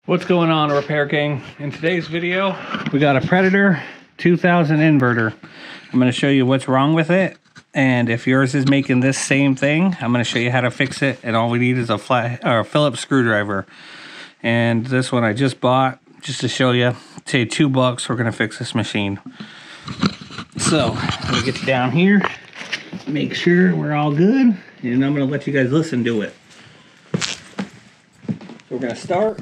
What's going on, Repair Gang? In today's video, we got a Predator 2000 inverter. I'm going to show you what's wrong with it, and if yours is making this same thing, I'm going to show you how to fix it. And all we need is a Phillips screwdriver. And this one I just bought just to show you. Say $2. We're going to fix this machine. So let me get you down here, make sure we're all good, and I'm going to let you guys listen to it. So we're going to start.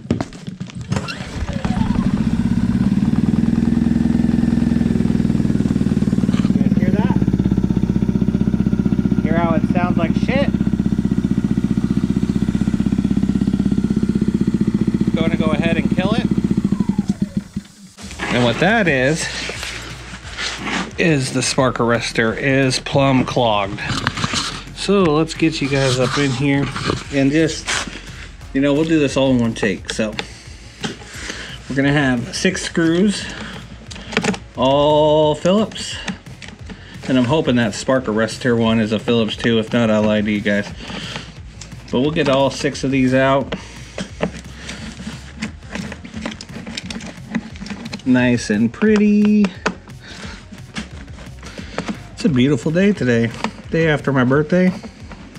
How it sounds like shit. Going to go ahead and kill it. And what that is the spark arrestor is plumb clogged. So let's get you guys up in here and just, you know, we'll do this all in one take. So we're gonna have 6 screws, all Phillips. And I'm hoping that spark arrestor one is a Phillips too. If not, I'll lie to you guys. But we'll get all 6 of these out. Nice and pretty. It's a beautiful day today. Day after my birthday.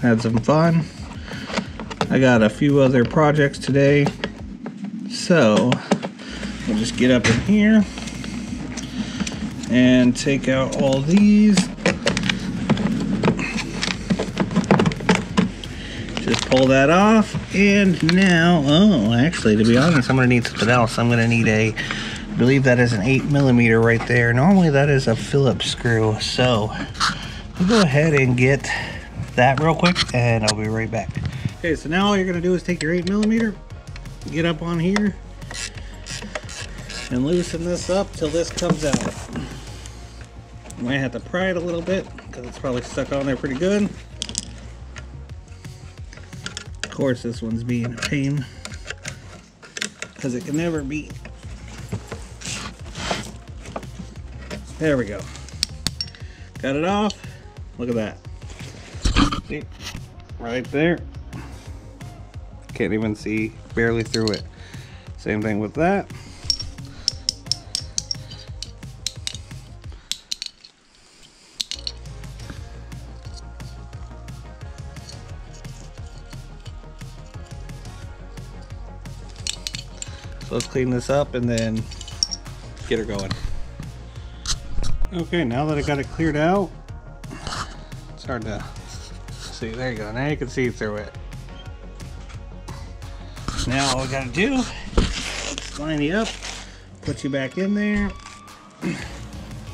Had some fun. I got a few other projects today. So, we'll just get up in here and take out all these. Just pull that off, and now, oh, actually, to be honest, I'm gonna need something else. I'm gonna need I believe that is an 8mm right there. Normally that is a Phillips screw. So we'll go ahead and get that real quick, and I'll be right back. Okay, so now all you're gonna do is take your 8mm, get up on here, and loosen this up till this comes out. You might have to pry it a little bit because it's probably stuck on there pretty good. Of course, this one's being a pain because it can never be. There we go. Got it off. Look at that. See? Right there. Can't even see, barely through it. Same thing with that. So let's clean this up and then get her going. Okay, now that I got it cleared out, it's hard to see. There you go. Now you can see through it. Now all we gotta do is line you up, put you back in there.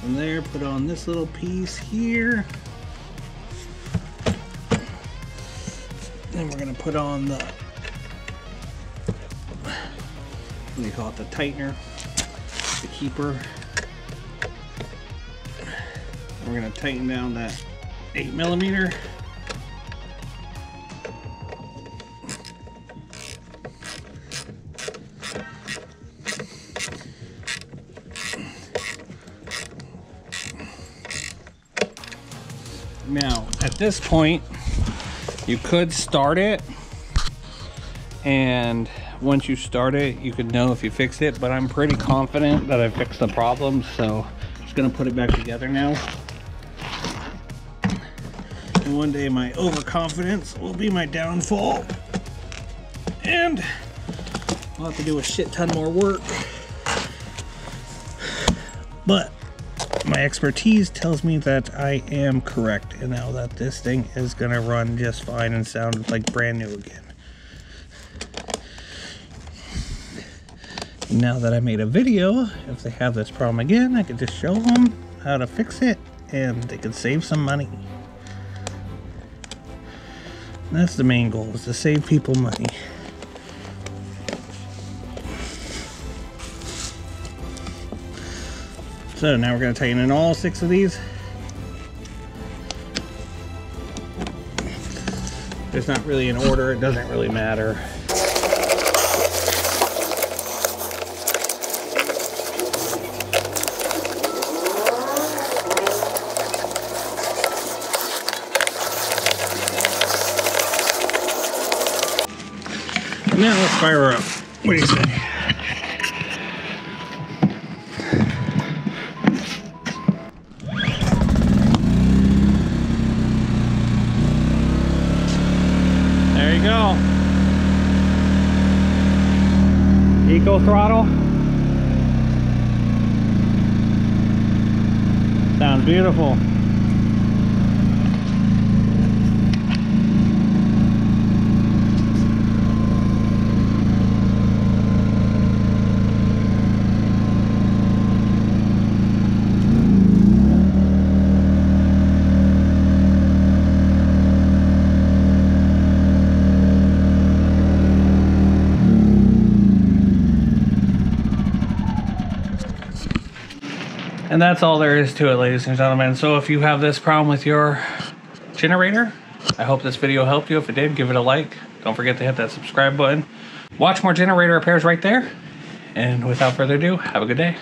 From there, put on this little piece here. Then we're gonna put on the, what do you call it, the tightener, the keeper. We're going to tighten down that 8mm. Now, at this point, you could start it, and once you start it, you could know if you fixed it, but I'm pretty confident that I fixed the problem, so I'm just gonna put it back together now. And one day my overconfidence will be my downfall, and I'll have to do a shit ton more work. But my expertise tells me that I am correct, and now that this thing is gonna run just fine and sound like brand new again. Now that I made a video, if they have this problem again, I could just show them how to fix it and they could save some money. And that's the main goal, is to save people money. So now we're going to tighten in all 6 of these. It's not really in order, it doesn't really matter. Now let's fire her up. What do you say? There you go. Eco throttle. Sounds beautiful. And that's all there is to it, ladies and gentlemen. So if you have this problem with your generator, I hope this video helped you. If it did, give it a like. Don't forget to hit that subscribe button. Watch more generator repairs right there. And without further ado, have a good day.